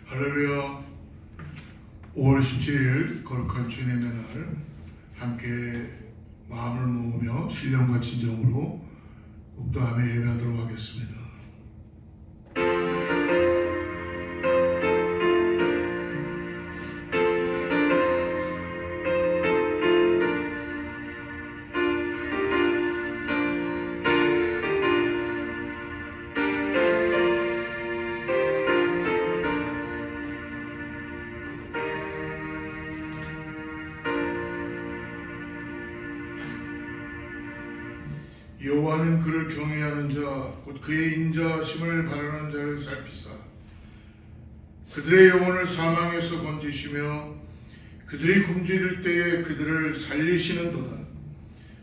할렐루야. 5월 17일 거룩한 주님의 날 함께 마음을 모으며 신령과 진정으로 묵도하며 예배하도록 하겠습니다. 여호와는 그를 경외하는 자 곧 그의 인자하심을 바라는 자를 살피사 그들의 영혼을 사망에서 건지시며 그들이 굶주릴 때에 그들을 살리시는도다.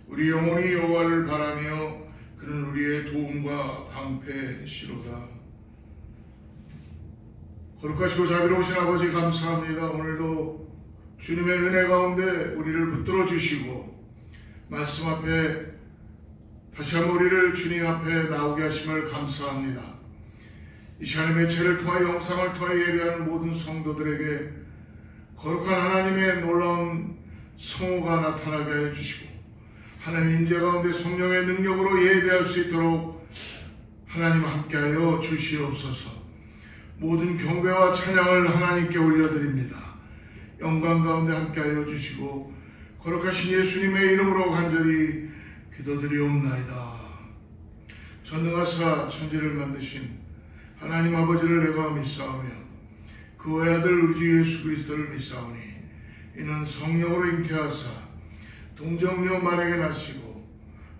우리 영혼이 여호와를 바라며 그는 우리의 도움과 방패시로다. 거룩하시고 자비로우신 아버지 감사합니다. 오늘도 주님의 은혜 가운데 우리를 붙들어 주시고 말씀 앞에 다시 한번 우리를 주님 앞에 나오게 하심을 감사합니다. 이 시간의 매체를 통하여 영상을 통하여 예배하는 모든 성도들에게 거룩한 하나님의 놀라운 성호가 나타나게 하여 주시고 하나님의 인재 가운데 성령의 능력으로 예배할 수 있도록 하나님 함께하여 주시옵소서. 모든 경배와 찬양을 하나님께 올려드립니다. 영광 가운데 함께하여 주시고 거룩하신 예수님의 이름으로 간절히 기도드리옵나이다. 전능하사 천지를 만드신 하나님 아버지를 내가 믿사오며 그의 아들 우리 주 예수 그리스도를 믿사오니 이는 성령으로 잉태하사 동정녀 마리아에게 나시고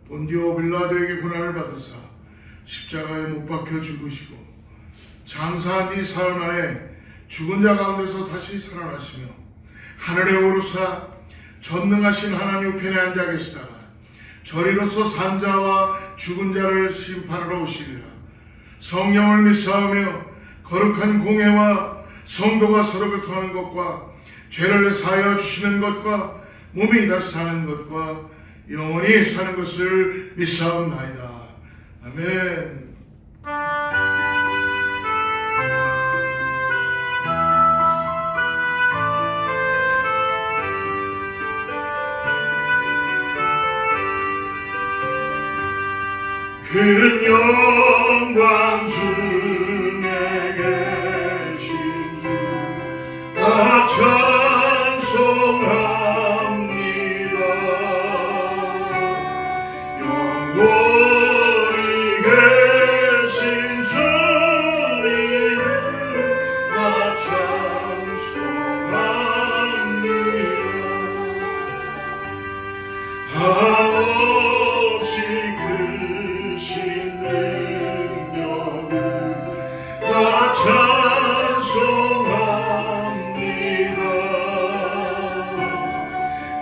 본디오 빌라도에게 고난을 받으사 십자가에 못 박혀 죽으시고 장사한 지 사흘 만에 죽은 자 가운데서 다시 살아나시며 하늘에 오르사 전능하신 하나님 우편에 앉아 계시다가 저리로서 산자와 죽은 자를 심판하러 오시리라. 성령을 믿사오며 거룩한 공회와 성도가 서로 교통하는 것과 죄를 사하여 주시는 것과 몸이 다시 사는 것과 영원히 사는 것을 믿사옵나이다. 아멘. 큰 영광 중에 계신 주 다 찬송합니다. 영원히 계신 주님을 다 찬송합니다. 아버지 능력을 나 찬송합니다.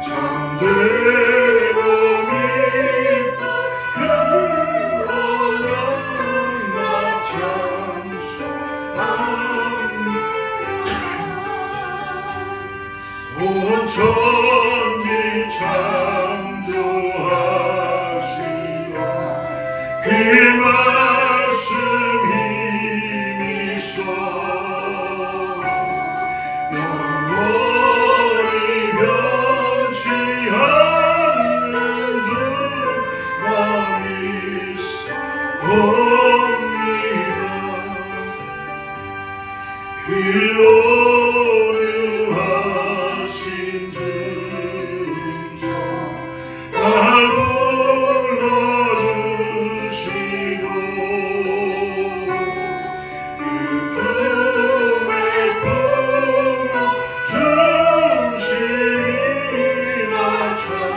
잠들고 믿고 그 언약 나 찬송합니다. 온 천지 창조하시고 그 말씀 힘이소 영원히 변치 않는 줄 나 믿사옵니다. 그 오유하신 주님서 날 불러주시고 그 품에 품어주시니 나 찬송합니다.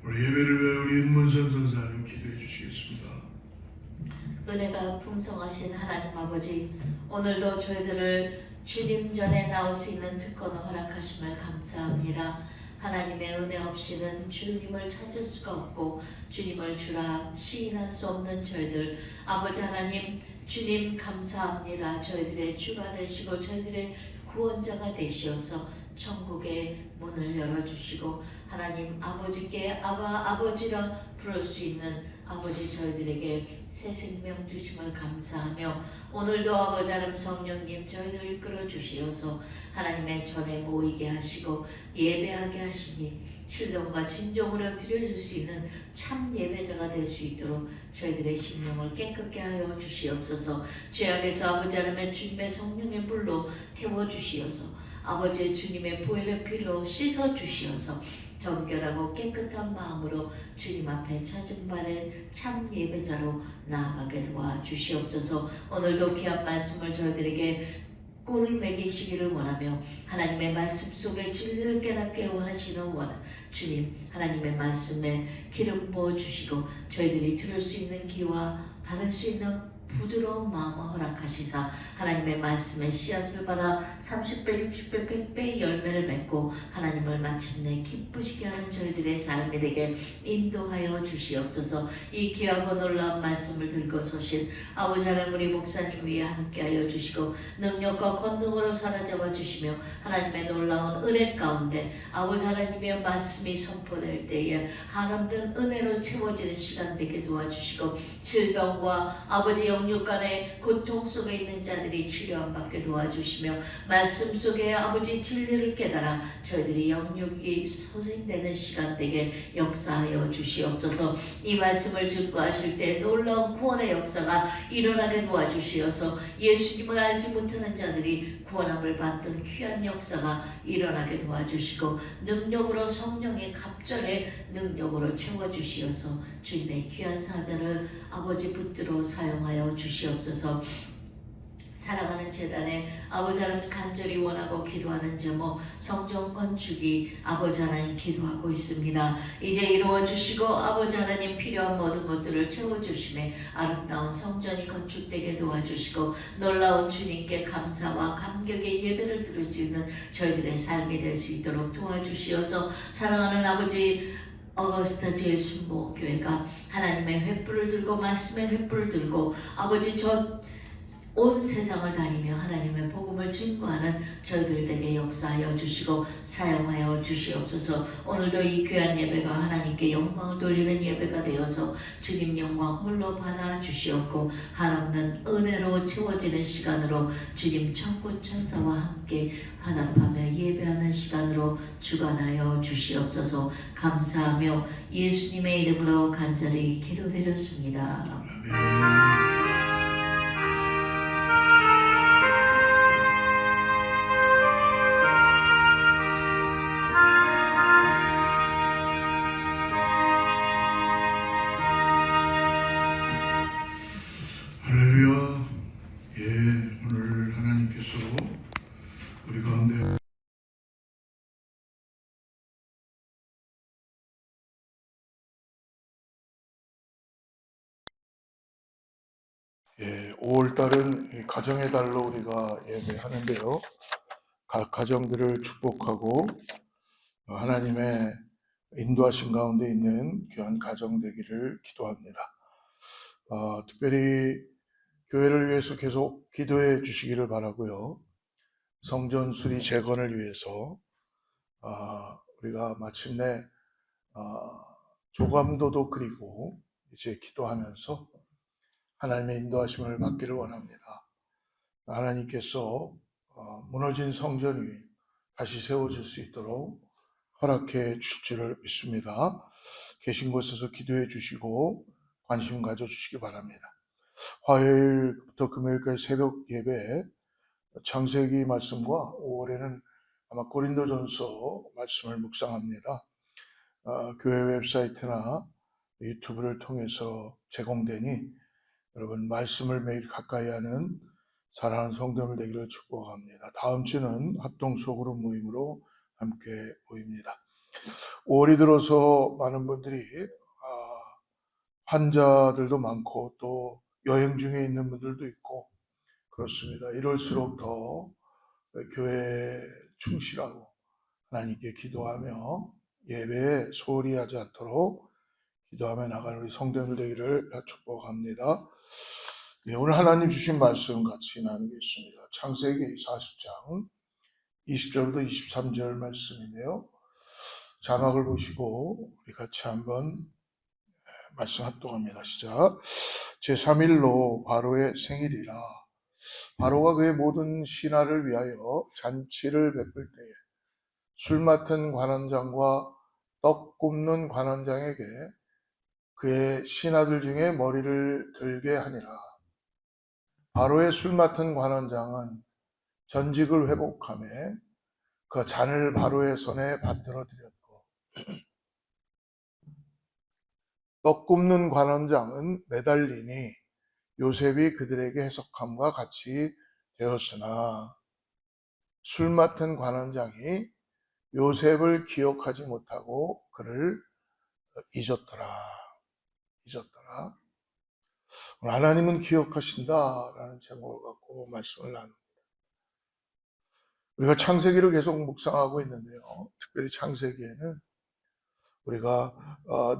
오늘 예배를 위해 우리 윤문선 선사님 기도해 주시겠습니다. 은혜가 풍성하신 하나님 아버지, 오늘도 저희들을 주님 전에 나올 수 있는 특권을 허락하심을 감사합니다. 하나님의 은혜 없이는 주님을 찾을 수가 없고 주님을 주라 시인할 수 없는 저희들, 아버지 하나님 주님 감사합니다. 저희들의 주가 되시고 저희들의 구원자가 되시어서 천국의 문을 열어주시고 하나님 아버지께 아바 아버지라 부를 수 있는 아버지 저희들에게 새 생명 주심을 감사하며 오늘도 아버지 하나님 성령님 저희들을 이끌어 주시어서 하나님의 전에 모이게 하시고 예배하게 하시니 신령과 진정으로 드려줄 수 있는 참 예배자가 될 수 있도록 저희들의 심령을 깨끗게 하여 주시옵소서. 죄악에서 아버지 하나님의 주님의 성령의 불로 태워주시어서 아버지 주님의 보혈의 피로 씻어주시어서 정결하고 깨끗한 마음으로 주님 앞에 찾음받은 참 예배자로 나아가게 도와주시옵소서. 오늘도 귀한 말씀을 저희들에게 꼴을 매기시기를 원하며 하나님의 말씀 속에 진리를 깨닫게 원하시는 주님 하나님의 말씀에 기름 부어주시고 저희들이 들을 수 있는 귀와 받을 수 있는 부드러운 마음을 허락하시사 하나님의 말씀에 씨앗을 받아 30배, 60배, 100배의 열매를 맺고 하나님을 마침내 기쁘시게 하는 저희들의 삶이 되게 인도하여 주시옵소서. 이 귀하고 놀라운 말씀을 들고 서신 아버지 하나님 우리 목사님 위에 함께하여 주시고 능력과 권능으로 사라져와 주시며 하나님의 놀라운 은혜 가운데 아버지 하나님의 말씀이 선포될 때에 한없는 은혜로 채워지는 시간 되게 도와주시고 질병과 아버지 영육 간의 고통 속에 있는 자들이 치료함 받게 도와주시며 말씀 속에 아버지 진리를 깨달아 저희들이 영육이 소생되는 시간 되게 역사하여 주시옵소서. 이 말씀을 증거하실 때 놀라운 구원의 역사가 일어나게 도와주시어서 예수님을 알지 못하는 자들이 구원함을 받는 귀한 역사가 일어나게 도와주시고 능력으로 성령의 갑절의 능력으로 채워주시어서 주님의 귀한 사자를 아버지 붙들어 사용하여 주시옵소서. 사랑하는 재단에 아버지 하나님 간절히 원하고 기도하는 제목 성전 건축이 아버지 하나님 기도하고 있습니다. 이제 이루어 주시고 아버지 하나님 필요한 모든 것들을 채워주심에 아름다운 성전이 건축되게 도와주시고 놀라운 주님께 감사와 감격의 예배를 드릴 수 있는 저희들의 삶이 될 수 있도록 도와주시어서 사랑하는 아버지 어거스타 제일순복음교회가 하나님의 횃불을 들고 말씀의 횃불을 들고 아버지 온 세상을 다니며 하나님의 복음을 증거하는 저희들에게 역사하여 주시고 사용하여 주시옵소서. 오늘도 이 귀한 예배가 하나님께 영광을 돌리는 예배가 되어서 주님 영광 홀로 받아 주시옵고 한없는 은혜로 채워지는 시간으로 주님 천군 천사와 함께 화답하며 예배하는 시간으로 주관하여 주시옵소서. 감사하며 예수님의 이름으로 간절히 기도드렸습니다. 아멘. 할렐루야. 예, 오늘 하나님께서 우리 가운데 예, 5월달은 가정의 달로 우리가 예배하는데요. 각 가정들을 축복하고 하나님의 인도하신 가운데 있는 귀한 가정 되기를 기도합니다. 특별히 교회를 위해서 계속 기도해 주시기를 바라고요. 성전 수리 재건을 위해서 우리가 마침내 조감도도 그리고 이제 기도하면서 하나님의 인도하심을 받기를 원합니다. 하나님께서 무너진 성전 위 다시 세워질 수 있도록 허락해 주실 줄을 믿습니다. 계신 곳에서 기도해 주시고 관심 가져주시기 바랍니다. 화요일부터 금요일까지 새벽 예배 창세기 말씀과 5월에는 아마 고린도전서 말씀을 묵상합니다. 교회 웹사이트나 유튜브를 통해서 제공되니 여러분 말씀을 매일 가까이 하는 사랑하는 성도들 되기를 축복합니다. 다음 주는 합동 소그룹 모임으로 함께 모입니다. 5월이 들어서 많은 분들이 환자들도 많고 또 여행 중에 있는 분들도 있고 그렇습니다. 이럴수록 더 교회에 충실하고 하나님께 기도하며 예배에 소홀히 하지 않도록 기도하며 나가는 우리 성도들 되기를 축복합니다. 네, 오늘 하나님 주신 말씀 같이 나누겠습니다. 창세기 40장 20절부터 23절 말씀인데요. 자막을 보시고 우리 같이 한번 말씀 합독합니다. 시작. 제3일로 바로의 생일이라. 바로가 그의 모든 신하를 위하여 잔치를 베풀 때에 술 맡은 관원장과 떡 굽는 관원장에게 그의 신하들 중에 머리를 들게 하니라. 바로의 술 맡은 관원장은 전직을 회복하며 그 잔을 바로의 손에 받들어 드렸고, 떡 굽는 관원장은 매달리니 요셉이 그들에게 해석함과 같이 되었으나 술 맡은 관원장이 요셉을 기억하지 못하고 그를 잊었더라. 잊었더라. 오늘 하나님은 기억하신다라는 제목을 갖고 말씀을 나눕니다. 우리가 창세기를 계속 묵상하고 있는데요. 특별히 창세기에는 우리가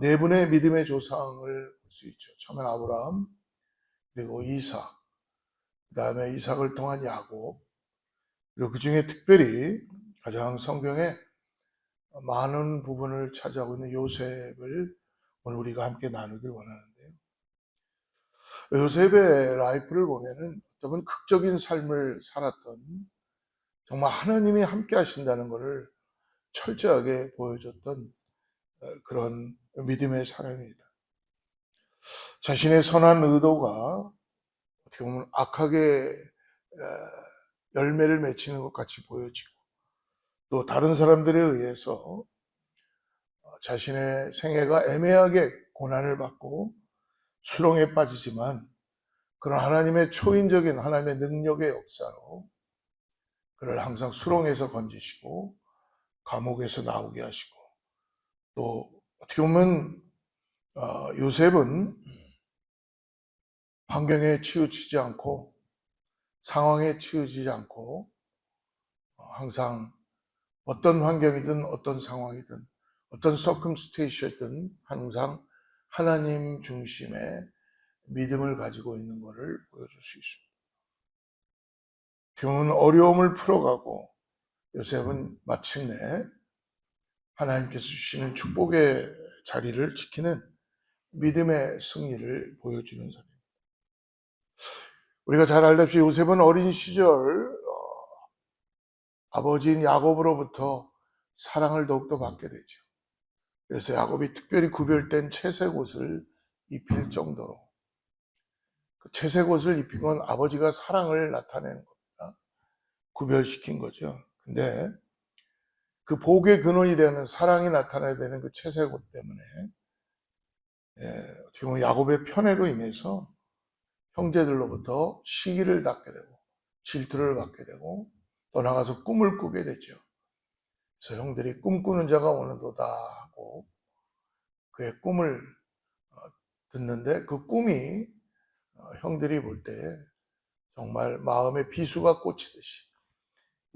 네 분의 믿음의 조상을 볼 수 있죠. 처음엔 아브라함, 그리고 이삭, 그 다음에 이삭을 통한 야곱, 그리고 그 중에 특별히 가장 성경에 많은 부분을 차지하고 있는 요셉을 오늘 우리가 함께 나누길 원하는데요. 요셉의 라이프를 보면은 어떤 극적인 삶을 살았던, 정말 하나님이 함께 하신다는 것을 철저하게 보여줬던 그런 믿음의 사람입니다. 자신의 선한 의도가 어떻게 보면 악하게 열매를 맺히는 것 같이 보여지고, 또 다른 사람들에 의해서 자신의 생애가 애매하게 고난을 받고 수렁에 빠지지만, 그런 하나님의 초인적인 하나님의 능력의 역사로 그를 항상 수렁에서 건지시고 감옥에서 나오게 하시고, 또 어떻게 보면 요셉은 환경에 치우치지 않고 상황에 치우치지 않고 항상 어떤 환경이든 어떤 상황이든 어떤 서컴스테이션이든 항상 하나님 중심의 믿음을 가지고 있는 것을 보여줄 수 있습니다. 경은 어려움을 풀어가고 요셉은 마침내 하나님께서 주시는 축복의 자리를 지키는 믿음의 승리를 보여주는 사람입니다. 우리가 잘 알다시피 요셉은 어린 시절 아버지인 야곱으로부터 사랑을 더욱더 받게 되죠. 그래서 야곱이 특별히 구별된 채색 옷을 입힐 정도로, 그 채색 옷을 입힌 건 아버지가 사랑을 나타내는 겁니다. 구별시킨 거죠. 근데 그 복의 근원이 되는 사랑이 나타나야 되는 그 채색 옷 때문에 어떻게 보면 야곱의 편애로 인해서 형제들로부터 시기를 받게 되고 질투를 받게 되고 또 나가서 꿈을 꾸게 되죠. 그래서 형들이 꿈꾸는 자가 오는도다 하고 그의 꿈을 듣는데, 그 꿈이 형들이 볼 때 정말 마음에 비수가 꽂히듯이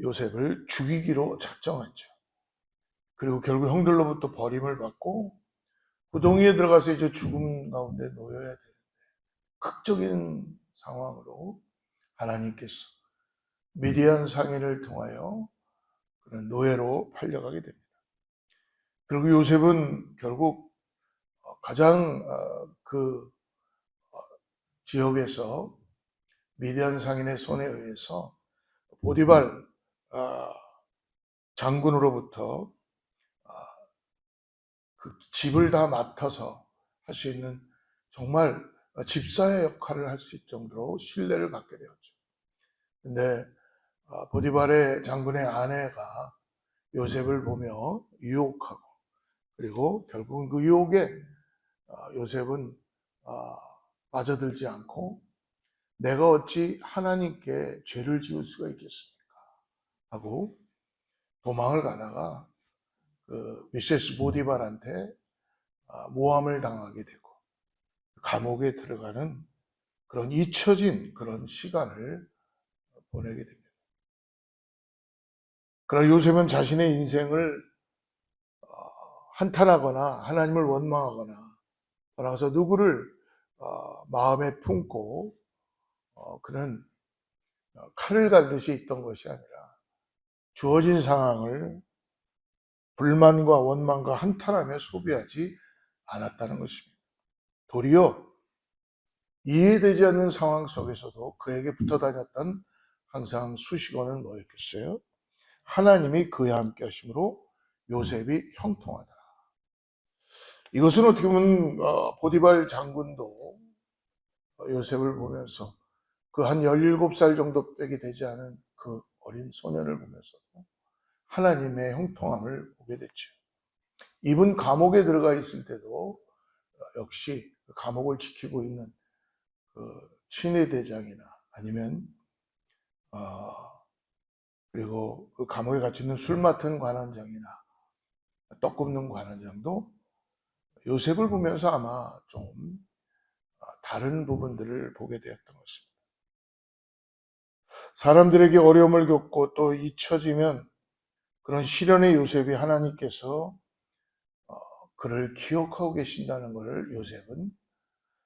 요셉을 죽이기로 작정했죠. 그리고 결국 형들로부터 버림을 받고 구덩이에 들어가서 이제 죽음 가운데 놓여야 되는데, 극적인 상황으로 하나님께서 미디안 상인을 통하여 그런 노예로 팔려가게 됩니다. 그리고 요셉은 결국 가장 그 지역에서 미디안 상인의 손에 의해서 보디발 장군으로부터 그 집을 다 맡아서 할 수 있는 정말 집사의 역할을 할 수 있을 정도로 신뢰를 받게 되었죠. 근데 보디발의 장군의 아내가 요셉을 보며 유혹하고, 그리고 결국은 그 유혹에 요셉은 빠져들지 않고 내가 어찌 하나님께 죄를 지을 수가 있겠습니까? 하고 도망을 가다가 그 미세스 보디발한테 모함을 당하게 되고 감옥에 들어가는 그런 잊혀진 그런 시간을 보내게 됩니다. 그러나 요셉은 자신의 인생을 한탄하거나 하나님을 원망하거나 나가서 누구를 마음에 품고 그는 칼을 갈듯이 있던 것이 아니라 주어진 상황을 불만과 원망과 한탄하며 소비하지 않았다는 것입니다. 도리어 이해되지 않는 상황 속에서도 그에게 붙어 다녔던 항상 수식어는 뭐였겠어요? 하나님이 그와 함께 하심으로 요셉이 형통하더라. 이것은 어떻게 보면 보디발 장군도 요셉을 보면서 그 한 17살 정도밖에 되지 않은 그 어린 소년을 보면서 하나님의 형통함을 보게 됐죠. 이분 감옥에 들어가 있을 때도 역시 감옥을 지키고 있는 그 친위대장이나 아니면 그리고 그 감옥에 갇혀 있는 술 맡은 관원장이나 떡 굽는 관원장도 요셉을 보면서 아마 좀 다른 부분들을 보게 되었던 것입니다. 사람들에게 어려움을 겪고 또 잊혀지면 그런 시련의 요셉이 하나님께서 그를 기억하고 계신다는 것을 요셉은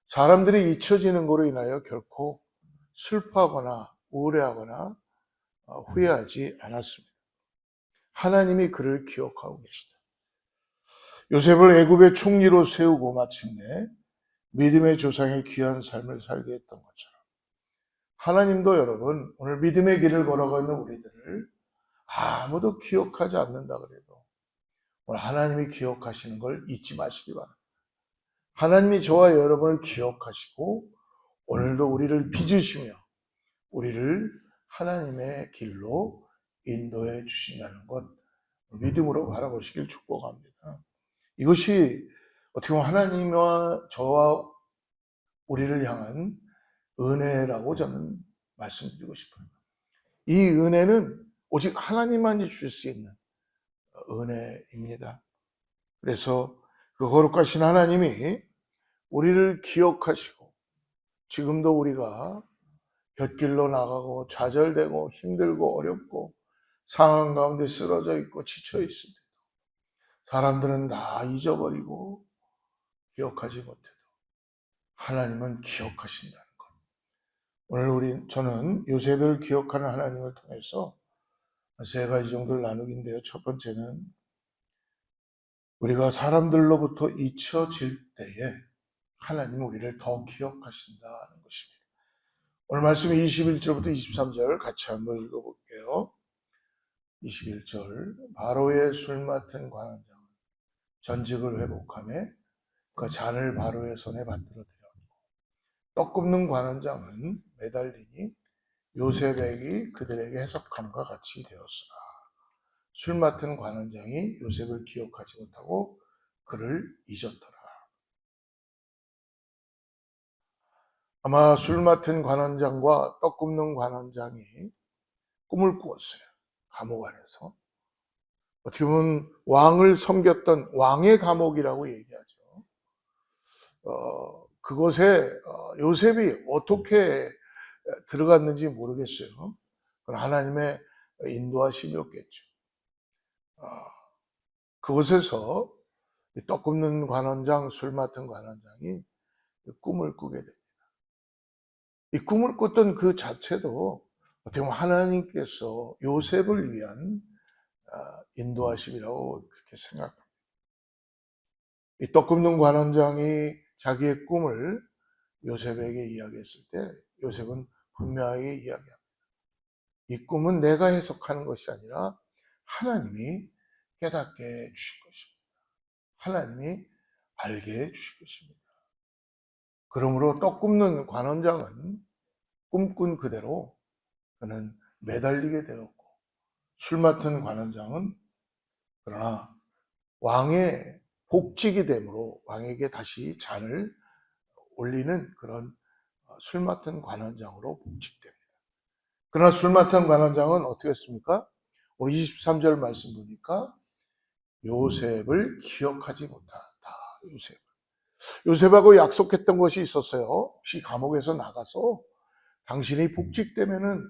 사람들이 잊혀지는 것으로 인하여 결코 슬퍼하거나 우울해하거나 후회하지 않았습니다. 하나님이 그를 기억하고 계시다. 요셉을 애굽의 총리로 세우고 마침내 믿음의 조상의 귀한 삶을 살게 했던 것처럼 하나님도 여러분 오늘 믿음의 길을 걸어가는 우리들을 아무도 기억하지 않는다 그래도 오늘 하나님이 기억하시는 걸 잊지 마시기 바랍니다. 하나님이 저와 여러분을 기억하시고 오늘도 우리를 빚으시며 우리를 하나님의 길로 인도해 주신다는 것 믿음으로 바라보시길 축복합니다. 이것이 어떻게 보면 하나님과 저와 우리를 향한 은혜라고 저는 말씀드리고 싶어요. 이 은혜는 오직 하나님만이 주실 수 있는 은혜입니다. 그래서 그 거룩하신 하나님이 우리를 기억하시고 지금도 우리가 곁길로 나가고 좌절되고 힘들고 어렵고 상황 가운데 쓰러져 있고 지쳐 있을 때 사람들은 다 잊어버리고 기억하지 못해도 하나님은 기억하신다는 것. 오늘 저는 요셉을 기억하는 하나님을 통해서 세 가지 정도를 나누긴데요. 첫 번째는 우리가 사람들로부터 잊혀질 때에 하나님은 우리를 더 기억하신다는 것입니다. 오늘 말씀 21절부터 23절 같이 한번 읽어볼게요. 21절 바로의 술 맡은 관원장은 전직을 회복하며 그 잔을 바로의 손에 받들어 드렸고 떡 굽는 관원장은 매달리니 요셉에게 그들에게 해석함과 같이 되었으나 술 맡은 관원장이 요셉을 기억하지 못하고 그를 잊었더라. 아마 술 맡은 관원장과 떡 굽는 관원장이 꿈을 꾸었어요. 감옥 안에서. 어떻게 보면 왕을 섬겼던 왕의 감옥이라고 얘기하죠. 그곳에 요셉이 어떻게 들어갔는지 모르겠어요. 그건 하나님의 인도하심이었겠죠. 그곳에서 떡 굽는 관원장, 술 맡은 관원장이 꿈을 꾸게 됩니다. 이 꿈을 꿨던 그 자체도 어떻게 보면 하나님께서 요셉을 위한 인도하심이라고 그렇게 생각합니다. 이 떡 굽는 관원장이 자기의 꿈을 요셉에게 이야기했을 때 요셉은 분명하게 이야기합니다. 이 꿈은 내가 해석하는 것이 아니라 하나님이 깨닫게 해 주실 것입니다. 하나님이 알게 해 주실 것입니다. 그러므로 떡 굽는 관원장은 꿈꾼 그대로 그는 매달리게 되었고 술 맡은 관원장은 그러나 왕의 복직이 되므로 왕에게 다시 잔을 올리는 그런 술 맡은 관원장으로 복직됩니다. 그러나 술 맡은 관원장은 어떻게 했습니까? 오늘 23절 말씀 보니까 요셉을 기억하지 못한다. 요셉하고 약속했던 것이 있었어요. 혹시 감옥에서 나가서 당신이 복직되면은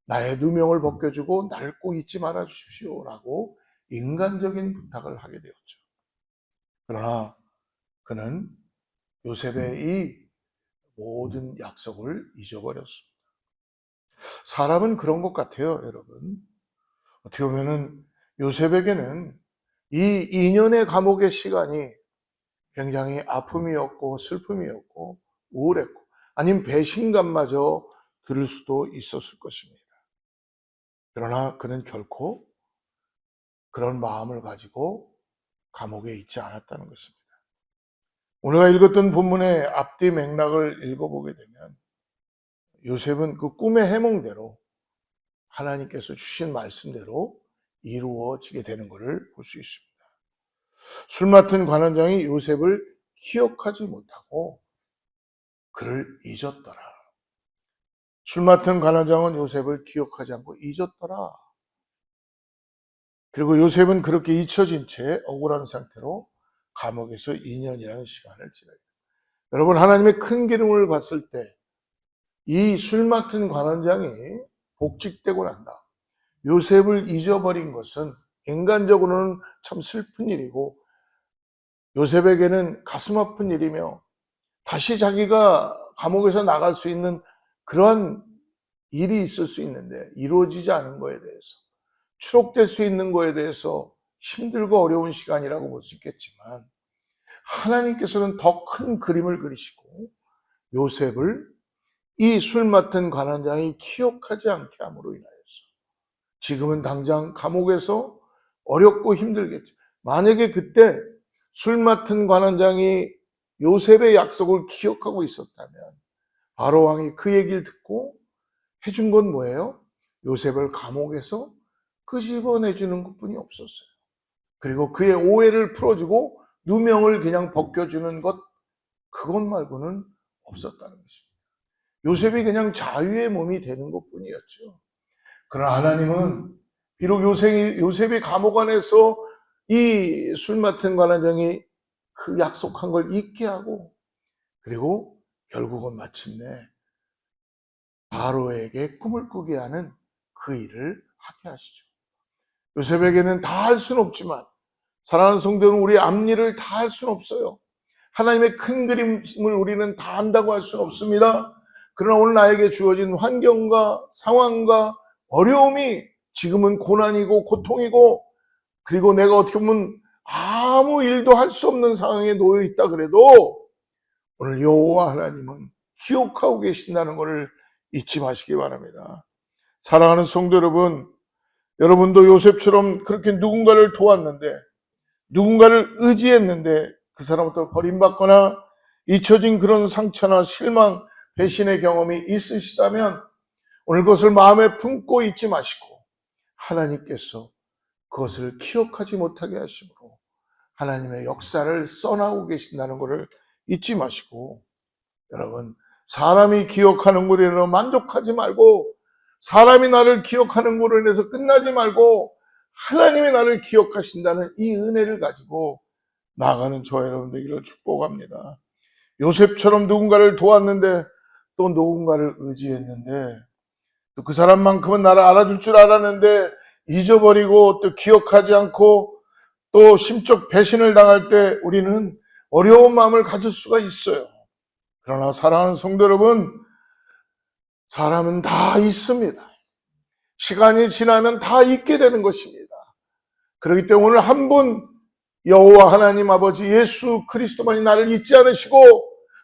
나의 누명을 벗겨주고 나를 꼭 잊지 말아 주십시오라고 인간적인 부탁을 하게 되었죠. 그러나 그는 요셉의 이 모든 약속을 잊어버렸습니다. 사람은 그런 것 같아요, 여러분. 어떻게 보면은 요셉에게는 이 2년의 감옥의 시간이 굉장히 아픔이었고 슬픔이었고 우울했고 아니면 배신감마저 들을 수도 있었을 것입니다. 그러나 그는 결코 그런 마음을 가지고 감옥에 있지 않았다는 것입니다. 오늘가 읽었던 본문의 앞뒤 맥락을 읽어보게 되면 요셉은 그 꿈의 해몽대로 하나님께서 주신 말씀대로 이루어지게 되는 것을 볼 수 있습니다. 술 맡은 관원장이 요셉을 기억하지 못하고 그를 잊었더라. 술 맡은 관원장은 요셉을 기억하지 않고 잊었더라. 그리고 요셉은 그렇게 잊혀진 채 억울한 상태로 감옥에서 2년이라는 시간을 지내요. 여러분, 하나님의 큰 기름을 봤을 때 이 술 맡은 관원장이 복직되고 난다. 요셉을 잊어버린 것은 인간적으로는 참 슬픈 일이고 요셉에게는 가슴 아픈 일이며 다시 자기가 감옥에서 나갈 수 있는 그러한 일이 있을 수 있는데 이루어지지 않은 거에 대해서 추록될 수 있는 거에 대해서 힘들고 어려운 시간이라고 볼 수 있겠지만 하나님께서는 더 큰 그림을 그리시고 요셉을 이 술 맡은 관원장이 기억하지 않게 함으로 인하여서 지금은 당장 감옥에서 어렵고 힘들겠죠. 만약에 그때 술 맡은 관원장이 요셉의 약속을 기억하고 있었다면 바로 왕이 그 얘기를 듣고 해준 건 뭐예요? 요셉을 감옥에서 끄집어내주는 것뿐이 없었어요. 그리고 그의 오해를 풀어주고 누명을 그냥 벗겨주는 것, 그것 말고는 없었다는 것입니다. 요셉이 그냥 자유의 몸이 되는 것뿐이었죠. 그러나 하나님은 비록 요셉이 감옥 안에서 이 술 맡은 관원장이 그 약속한 걸 잊게 하고 그리고 결국은 마침내 바로에게 꿈을 꾸게 하는 그 일을 하게 하시죠. 요셉에게는 다 할 수는 없지만 사랑하는 성도는 우리 앞일을 다 할 수는 없어요. 하나님의 큰 그림을 우리는 다 안다고 할 수는 없습니다. 그러나 오늘 나에게 주어진 환경과 상황과 어려움이 지금은 고난이고 고통이고 그리고 내가 어떻게 보면 아무 일도 할 수 없는 상황에 놓여 있다 그래도 오늘 여호와 하나님은 기억하고 계신다는 것을 잊지 마시기 바랍니다. 사랑하는 성도 여러분, 여러분도 요셉처럼 그렇게 누군가를 도왔는데 누군가를 의지했는데 그 사람부터 버림받거나 잊혀진 그런 상처나 실망, 배신의 경험이 있으시다면 오늘 그것을 마음에 품고 있지 마시고 하나님께서 그것을 기억하지 못하게 하심으로 하나님의 역사를 써나가고 계신다는 것을 잊지 마시고 여러분 사람이 기억하는 것으로 인해서 만족하지 말고 사람이 나를 기억하는 것으로 인해서 끝나지 말고 하나님이 나를 기억하신다는 이 은혜를 가지고 나아가는 저와 여러분 되기를 축복합니다. 요셉처럼 누군가를 도왔는데 또 누군가를 의지했는데 또 그 사람만큼은 나를 알아줄 줄 알았는데 잊어버리고 또 기억하지 않고 또 심적 배신을 당할 때 우리는 어려운 마음을 가질 수가 있어요. 그러나 사랑하는 성도 여러분, 사람은 다 있습니다. 시간이 지나면 다 잊게 되는 것입니다. 그렇기 때문에 오늘 한 분 여호와 하나님 아버지 예수 그리스도만이 나를 잊지 않으시고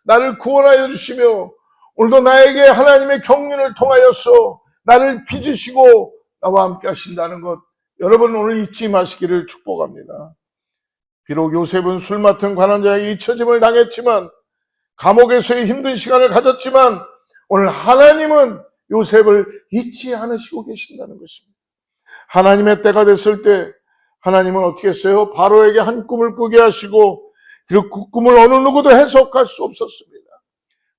나를 구원하여 주시며 오늘도 나에게 하나님의 경륜을 통하여서 나를 빚으시고 나와 함께 하신다는 것 여러분 오늘 잊지 마시기를 축복합니다. 비록 요셉은 술 맡은 관원자에게 잊혀짐을 당했지만 감옥에서의 힘든 시간을 가졌지만 오늘 하나님은 요셉을 잊지 않으시고 계신다는 것입니다. 하나님의 때가 됐을 때 하나님은 어떻게 했어요? 바로에게 한 꿈을 꾸게 하시고 그리고 그 꿈을 어느 누구도 해석할 수 없었습니다.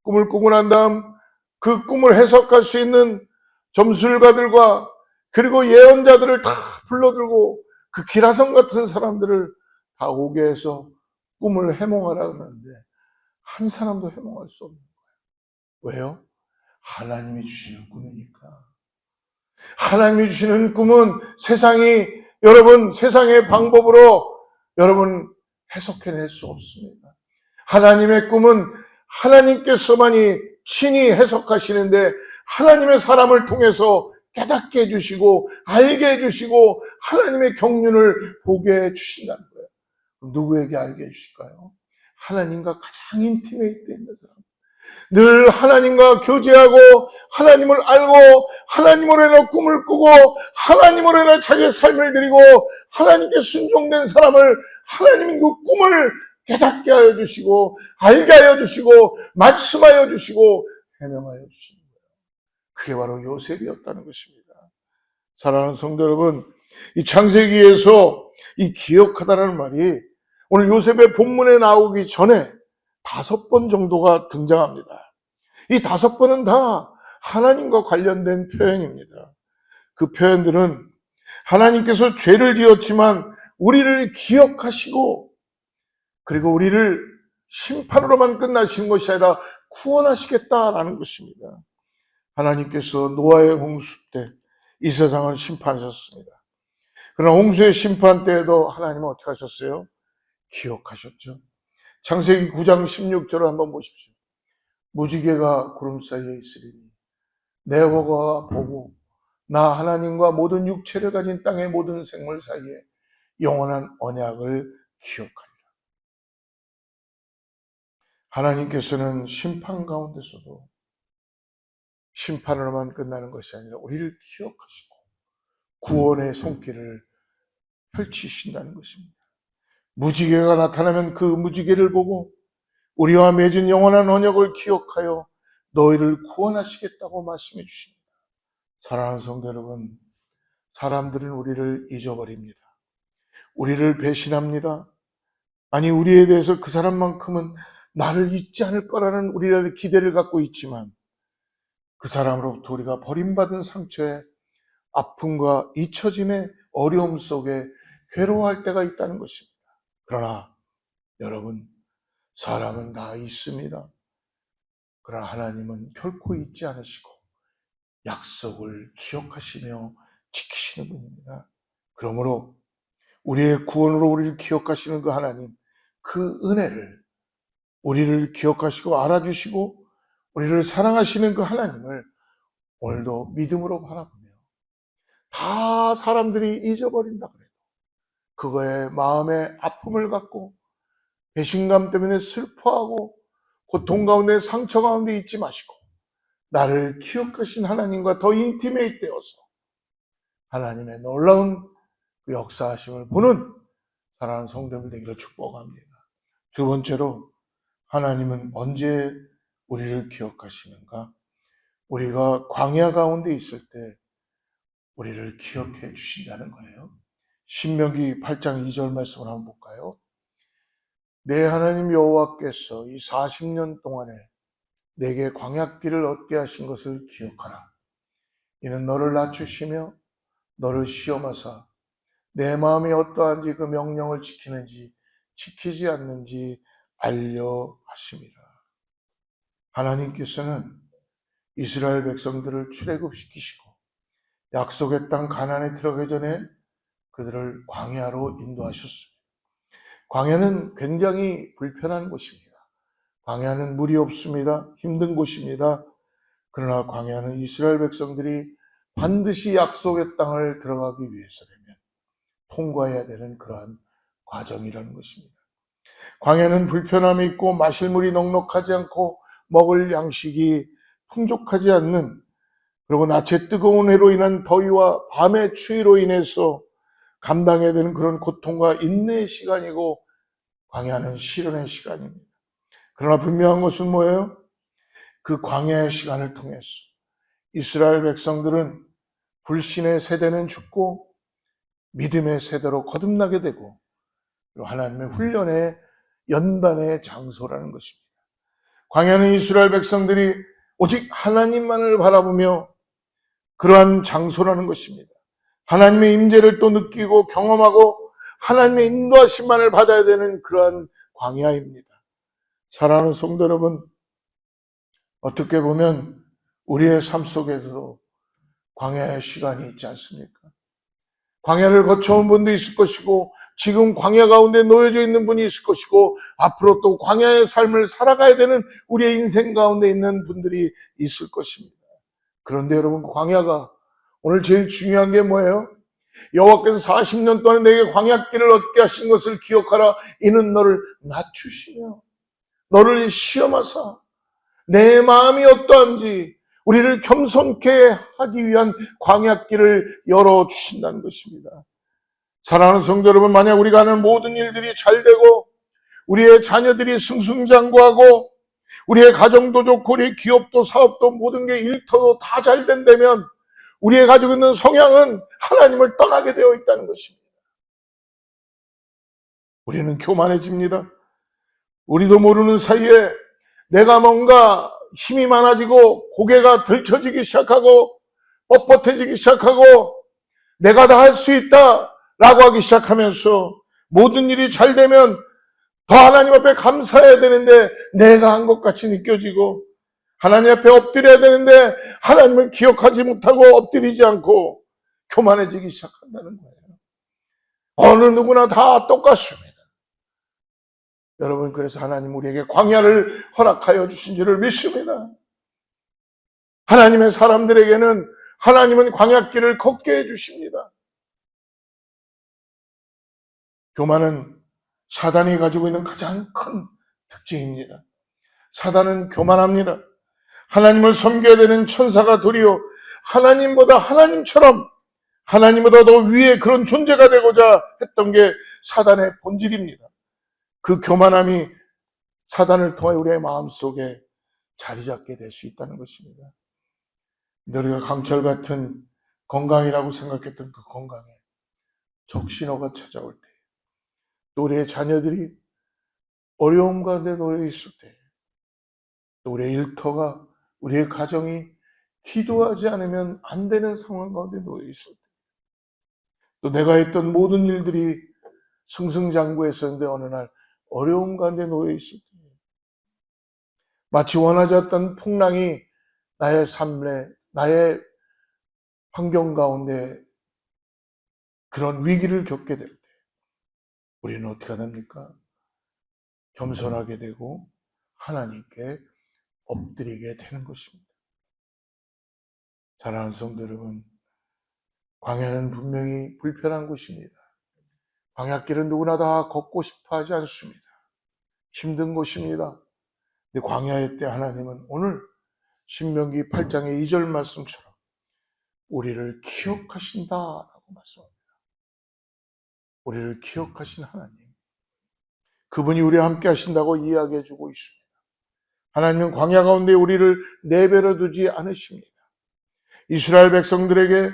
꿈을 꾸고 난 다음 그 꿈을 해석할 수 있는 점술가들과 그리고 예언자들을 다 불러들고 그 기라성 같은 사람들을 다 오게 해서 꿈을 해몽하라 그러는데 한 사람도 해몽할 수 없는 거예요. 왜요? 하나님이 주시는 꿈이니까. 하나님이 주시는 꿈은 여러분 세상의 방법으로 여러분 해석해낼 수 없습니다. 하나님의 꿈은 하나님께서만이 친히 해석하시는데 하나님의 사람을 통해서 깨닫게 해주시고 알게 해주시고 하나님의 경륜을 보게 해주신다는 거예요. 누구에게 알게 해주실까요? 하나님과 가장 인티메이트 있는 사람, 늘 하나님과 교제하고 하나님을 알고 하나님으로 인해 꿈을 꾸고 하나님으로 인해 자기의 삶을 드리고 하나님께 순종된 사람을 하나님의 그 꿈을 깨닫게 하여 주시고 알게 하여 주시고 말씀하여 주시고 해명하여 주시는 거예요. 그게 바로 요셉이었다는 것입니다. 사랑하는 성도 여러분, 이 창세기에서 이 기억하다라는 말이 오늘 요셉의 본문에 나오기 전에 5번 정도가 등장합니다. 이 5번은 다 하나님과 관련된 표현입니다. 그 표현들은 하나님께서 죄를 지었지만 우리를 기억하시고 그리고 우리를 심판으로만 끝나시는 것이 아니라 구원하시겠다라는 것입니다. 하나님께서 노아의 홍수 때 이 세상을 심판하셨습니다. 그러나 홍수의 심판 때에도 하나님은 어떻게 하셨어요? 기억하셨죠. 창세기 9장 16절을 한번 보십시오. 무지개가 구름 사이에 있으리니 내 보가 보고 나 하나님과 모든 육체를 가진 땅의 모든 생물 사이에 영원한 언약을 기억하리라. 하나님께서는 심판 가운데서도 심판으로만 끝나는 것이 아니라 우리를 기억하시고 구원의 손길을 펼치신다는 것입니다. 무지개가 나타나면 그 무지개를 보고 우리와 맺은 영원한 언약을 기억하여 너희를 구원하시겠다고 말씀해 주십니다. 사랑하는 성도 여러분, 사람들은 우리를 잊어버립니다. 우리를 배신합니다. 아니, 우리에 대해서 그 사람만큼은 나를 잊지 않을 거라는 우리의 기대를 갖고 있지만 그 사람으로부터 우리가 버림받은 상처에 아픔과 잊혀짐의 어려움 속에 괴로워할 때가 있다는 것입니다. 그러나 여러분, 사람은 다 있습니다. 그러나 하나님은 결코 잊지 않으시고 약속을 기억하시며 지키시는 분입니다. 그러므로 우리의 구원으로 우리를 기억하시는 그 하나님, 그 은혜를 우리를 기억하시고 알아주시고 우리를 사랑하시는 그 하나님을 오늘도 믿음으로 바라보며 다 사람들이 잊어버린다 그래도 그거에 마음의 아픔을 갖고 배신감 때문에 슬퍼하고 고통 가운데 상처 가운데 있지 마시고 나를 기억하신 하나님과 더 인티메이트 되어서 하나님의 놀라운 그 역사하심을 보는 사랑하는 성도들 되기를 축복합니다. 두 번째로 하나님은 언제 우리를 기억하시는가? 우리가 광야 가운데 있을 때 우리를 기억해 주신다는 거예요. 신명기 8장 2절 말씀을 한번 볼까요? 내 하나님 여호와께서 이 40년 동안에 내게 광야길을 얻게 하신 것을 기억하라. 이는 너를 낮추시며 너를 시험하사 내 마음이 어떠한지 그 명령을 지키는지 지키지 않는지 알려 하심이라. 하나님께서는 이스라엘 백성들을 출애굽시키시고 약속의 땅 가나안에 들어가기 전에 그들을 광야로 인도하셨습니다. 광야는 굉장히 불편한 곳입니다. 광야는 물이 없습니다. 힘든 곳입니다. 그러나 광야는 이스라엘 백성들이 반드시 약속의 땅을 들어가기 위해서라면 통과해야 되는 그러한 과정이라는 것입니다. 광야는 불편함이 있고 마실 물이 넉넉하지 않고 먹을 양식이 풍족하지 않는, 그리고 낮에 뜨거운 해로 인한 더위와 밤의 추위로 인해서 감당해야 되는 그런 고통과 인내의 시간이고 광야는 시련의 시간입니다. 그러나 분명한 것은 뭐예요? 그 광야의 시간을 통해서 이스라엘 백성들은 불신의 세대는 죽고 믿음의 세대로 거듭나게 되고 그리고 하나님의 훈련의 연단의 장소라는 것입니다. 광야는 이스라엘 백성들이 오직 하나님만을 바라보며 그러한 장소라는 것입니다. 하나님의 임재를 또 느끼고 경험하고 하나님의 인도하심만을 받아야 되는 그러한 광야입니다. 사랑하는 성도 여러분, 어떻게 보면 우리의 삶 속에도 광야의 시간이 있지 않습니까? 광야를 거쳐온 분도 있을 것이고 지금 광야 가운데 놓여져 있는 분이 있을 것이고 앞으로 또 광야의 삶을 살아가야 되는 우리의 인생 가운데 있는 분들이 있을 것입니다. 그런데 여러분, 광야가 오늘 제일 중요한 게 뭐예요? 여호와께서 40년 동안 내게 광야길을 얻게 하신 것을 기억하라. 이는 너를 낮추시며 너를 시험하사 내 마음이 어떠한지 우리를 겸손케 하기 위한 광야길을 열어주신다는 것입니다. 사랑하는 성도 여러분, 만약 우리가 하는 모든 일들이 잘 되고 우리의 자녀들이 승승장구하고 우리의 가정도 좋고 우리의 기업도 사업도 모든 게 일터도 다 잘 된다면 우리의 가지고 있는 성향은 하나님을 떠나게 되어 있다는 것입니다. 우리는 교만해집니다. 우리도 모르는 사이에 내가 뭔가 힘이 많아지고 고개가 들쳐지기 시작하고 뻣뻣해지기 시작하고 내가 다 할 수 있다 라고 하기 시작하면서 모든 일이 잘 되면 더 하나님 앞에 감사해야 되는데 내가 한 것 같이 느껴지고 하나님 앞에 엎드려야 되는데 하나님을 기억하지 못하고 엎드리지 않고 교만해지기 시작한다는 거예요. 어느 누구나 다 똑같습니다. 여러분, 그래서 하나님 우리에게 광야를 허락하여 주신 줄을 믿습니다. 하나님의 사람들에게는 하나님은 광야길을 걷게 해주십니다. 교만은 사단이 가지고 있는 가장 큰 특징입니다. 사단은 교만합니다. 하나님을 섬겨야 되는 천사가 도리어 하나님보다 하나님처럼 하나님보다 더 위에 그런 존재가 되고자 했던 게 사단의 본질입니다. 그 교만함이 사단을 통해 우리의 마음속에 자리 잡게 될 수 있다는 것입니다. 우리가 강철 같은 건강이라고 생각했던 그 건강에 적신호가 찾아올 때, 또 우리의 자녀들이 어려움 가운데 놓여 있을 때, 또 우리의 일터가, 우리의 가정이 기도하지 않으면 안 되는 상황 가운데 놓여 있을 때, 또 내가 했던 모든 일들이 승승장구했었는데 어느 날 어려움 가운데 놓여 있을 때, 마치 원하지 않던 풍랑이 나의 삶에, 나의 환경 가운데 그런 위기를 겪게 될 때, 우리는 어떻게 됩니까? 겸손하게 되고 하나님께 엎드리게 되는 것입니다. 사랑하는 성도 여러분, 광야는 분명히 불편한 곳입니다. 광야길은 누구나 다 걷고 싶어 하지 않습니다. 힘든 곳입니다. 근데 광야의 때 하나님은 오늘 신명기 8장의 2절 말씀처럼 우리를 기억하신다라고 말씀합니다. 우리를 기억하신 하나님, 그분이 우리와 함께 하신다고 이야기해 주고 있습니다. 하나님은 광야 가운데 우리를 내버려 두지 않으십니다. 이스라엘 백성들에게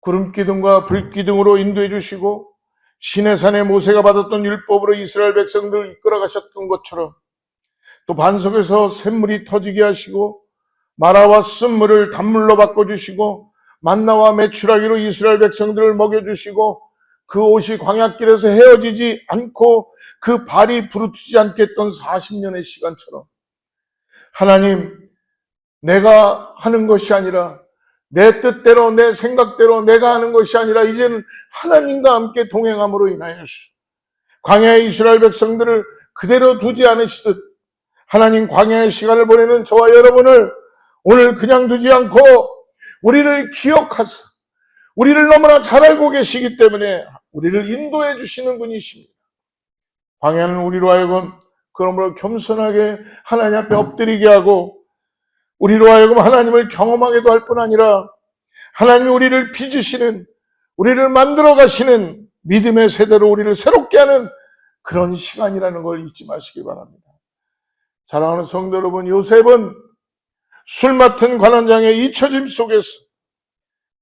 구름기둥과 불기둥으로 인도해 주시고 시내산에 모세가 받았던 율법으로 이스라엘 백성들을 이끌어 가셨던 것처럼 또 반석에서 샘물이 터지게 하시고 마라와 쓴물을 단물로 바꿔주시고 만나와 메추라기로 이스라엘 백성들을 먹여주시고 그 옷이 광야길에서 헤어지지 않고 그 발이 부르트지 않게 했던 40년의 시간처럼 하나님, 내가 하는 것이 아니라 내 뜻대로 내 생각대로 내가 하는 것이 아니라 이제는 하나님과 함께 동행함으로 인하여서 광야의 이스라엘 백성들을 그대로 두지 않으시듯 하나님 광야의 시간을 보내는 저와 여러분을 오늘 그냥 두지 않고 우리를 기억하사 우리를 너무나 잘 알고 계시기 때문에 우리를 인도해 주시는 분이십니다. 광야는 우리로 하여금 그러므로 겸손하게 하나님 앞에 엎드리게 하고 우리로 하여금 하나님을 경험하게도 할 뿐 아니라 하나님이 우리를 빚으시는, 우리를 만들어 가시는 믿음의 세대로 우리를 새롭게 하는 그런 시간이라는 걸 잊지 마시기 바랍니다. 사랑하는 성도 여러분, 요셉은 술 맡은 관원장의 잊혀짐 속에서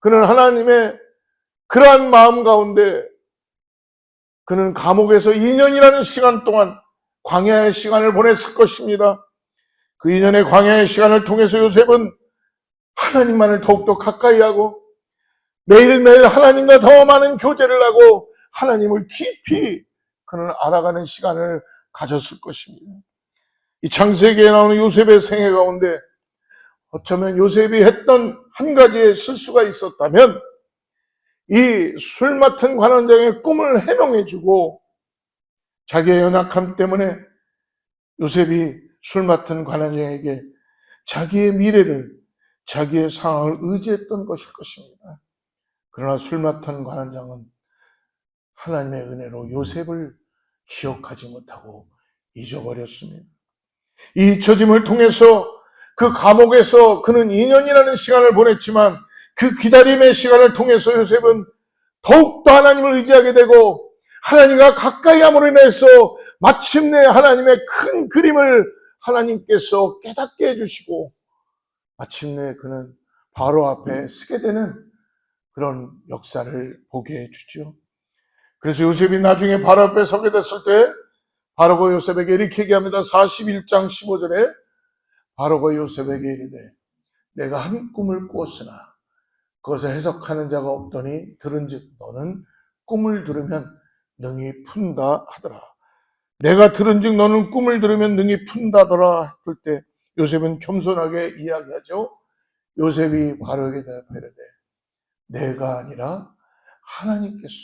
그는 하나님의 그러한 마음 가운데 그는 감옥에서 2년이라는 시간 동안 광야의 시간을 보냈을 것입니다. 그 2년의 광야의 시간을 통해서 요셉은 하나님만을 더욱더 가까이 하고 매일매일 하나님과 더 많은 교제를 하고 하나님을 깊이 그는 알아가는 시간을 가졌을 것입니다. 이 창세기에 나오는 요셉의 생애 가운데 어쩌면 요셉이 했던 한 가지의 실수가 있었다면 이 술 맡은 관원장의 꿈을 해명해주고 자기의 연약함 때문에 요셉이 술 맡은 관원장에게 자기의 미래를 자기의 상황을 의지했던 것일 것입니다. 그러나 술 맡은 관원장은 하나님의 은혜로 요셉을 기억하지 못하고 잊어버렸습니다. 이 잊혀짐을 통해서 그 감옥에서 그는 2년이라는 시간을 보냈지만 그 기다림의 시간을 통해서 요셉은 더욱더 하나님을 의지하게 되고 하나님과 가까이 함으로 인해서 마침내 하나님의 큰 그림을 하나님께서 깨닫게 해주시고 마침내 그는 바로 앞에 서게 되는 그런 역사를 보게 해주죠. 그래서 요셉이 나중에 바로 앞에 서게 됐을 때 바로가 요셉에게 이렇게 얘기합니다. 41장 15절에 바로가 요셉에게 이르되 내가 한 꿈을 꾸었으나 그것을 해석하는 자가 없더니 들은즉 너는 꿈을 들으면 능히 푼다 하더라. 내가 들은즉 너는 꿈을 들으면 능히 푼다더라 했을 때 요셉은 겸손하게 이야기하죠. 요셉이 바로에게 대답하이르되 내가 아니라 하나님께서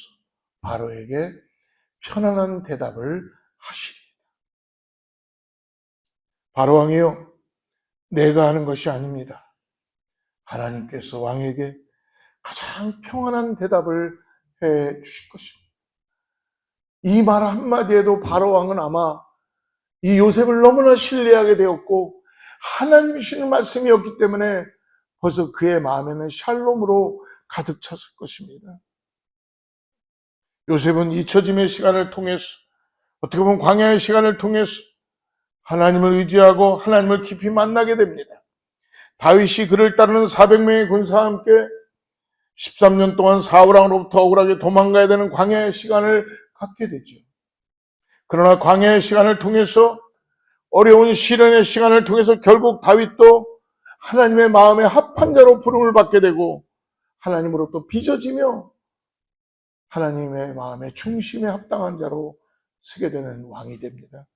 바로에게 편안한 대답을 하시리. 바로 왕이요, 내가 하는 것이 아닙니다. 하나님께서 왕에게 가장 평안한 대답을 해 주실 것입니다. 이 말 한마디에도 바로 왕은 아마 이 요셉을 너무나 신뢰하게 되었고 하나님이 주시는 말씀이었기 때문에 벌써 그의 마음에는 샬롬으로 가득 찼을 것입니다. 요셉은 잊혀짐의 시간을 통해서 어떻게 보면 광야의 시간을 통해서 하나님을 의지하고 하나님을 깊이 만나게 됩니다. 다윗이 그를 따르는 400명의 군사와 함께 13년 동안 사울왕으로부터 억울하게 도망가야 되는 광야의 시간을 갖게 되죠. 그러나 광야의 시간을 통해서 어려운 시련의 시간을 통해서 결국 다윗도 하나님의 마음에 합한 자로 부름을 받게 되고 하나님으로부터 빚어지며 하나님의 마음에 중심에 합당한 자로 서게 되는 왕이 됩니다.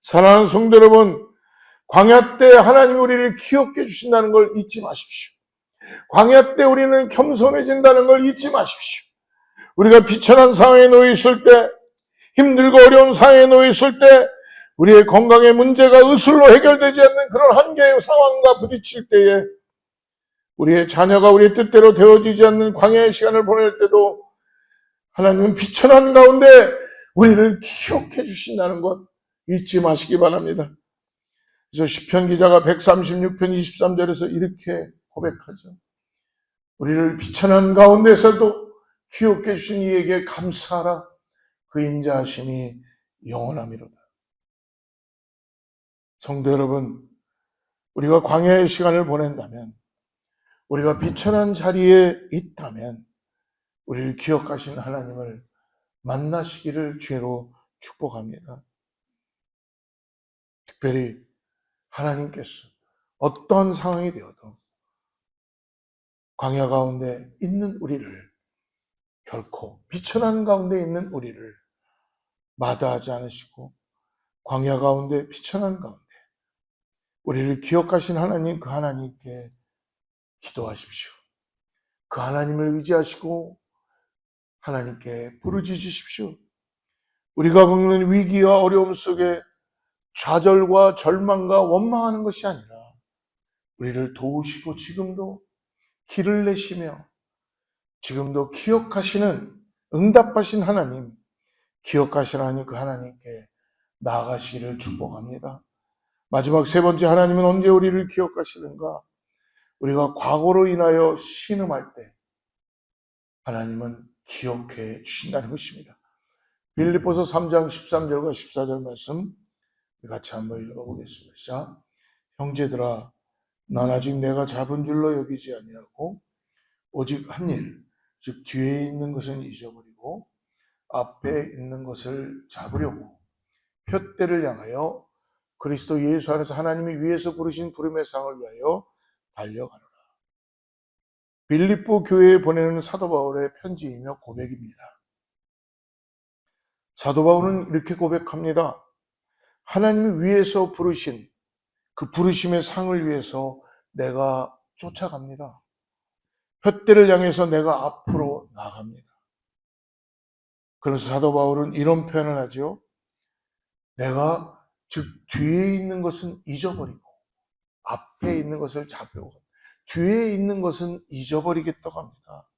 사랑하는 성도 여러분, 광야 때 하나님이 우리를 기억해 주신다는 걸 잊지 마십시오. 광야 때 우리는 겸손해진다는 걸 잊지 마십시오. 우리가 비천한 상황에 놓여 있을 때, 힘들고 어려운 상황에 놓여 있을 때, 우리의 건강의 문제가 의술로 해결되지 않는 그런 한계의 상황과 부딪힐 때에 우리의 자녀가 우리의 뜻대로 되어지지 않는 광야의 시간을 보낼 때도 하나님은 비천한 가운데 우리를 기억해 주신다는 것 잊지 마시기 바랍니다. 그래서 시편 기자가 136편 23절에서 이렇게 고백하죠. 우리를 비천한 가운데서도 기억해 주신 이에게 감사하라. 그 인자하심이 영원함이로다. 성도 여러분, 우리가 광야의 시간을 보낸다면, 우리가 비천한 자리에 있다면 우리를 기억하신 하나님을 만나시기를 주로 축복합니다. 특별히 하나님께서 어떤 상황이 되어도 광야 가운데 있는 우리를 결코 비천한 가운데 있는 우리를 마다하지 않으시고 광야 가운데 비천한 가운데 우리를 기억하신 하나님, 그 하나님께 기도하십시오. 그 하나님을 의지하시고 하나님께 부르짖으십시오. 우리가 겪는 위기와 어려움 속에 좌절과 절망과 원망하는 것이 아니라 우리를 도우시고 지금도 길을 내시며 지금도 기억하시는 응답하신 하나님, 기억하신 하나님, 그 하나님께 나아가시기를 축복합니다. 마지막 세 번째, 하나님은 언제 우리를 기억하시는가? 우리가 과거로 인하여 신음할 때 하나님은 기억해 주신다는 것입니다. 빌립보서 3장 13절과 14절 말씀 같이 한번 읽어보겠습니다. 시작. 형제들아, 난 아직 내가 잡은 줄로 여기지 아니하고 오직 한 일, 즉 뒤에 있는 것은 잊어버리고 앞에 있는 것을 잡으려고 표대를 향하여 그리스도 예수 안에서 하나님이 위에서 부르신 부름의 상을 위하여 달려가노라. 빌립보 교회에 보내는 사도 바울의 편지이며 고백입니다. 사도 바울은 이렇게 고백합니다. 하나님이 위에서 부르신 그 부르심의 상을 위해서 내가 쫓아갑니다. 표대를 향해서 내가 앞으로 나갑니다. 그래서 사도 바울은 이런 표현을 하죠. 내가 즉 뒤에 있는 것은 잊어버리고 앞에 있는 것을 잡으려고 뒤에 있는 것은 잊어버리겠다고 합니다.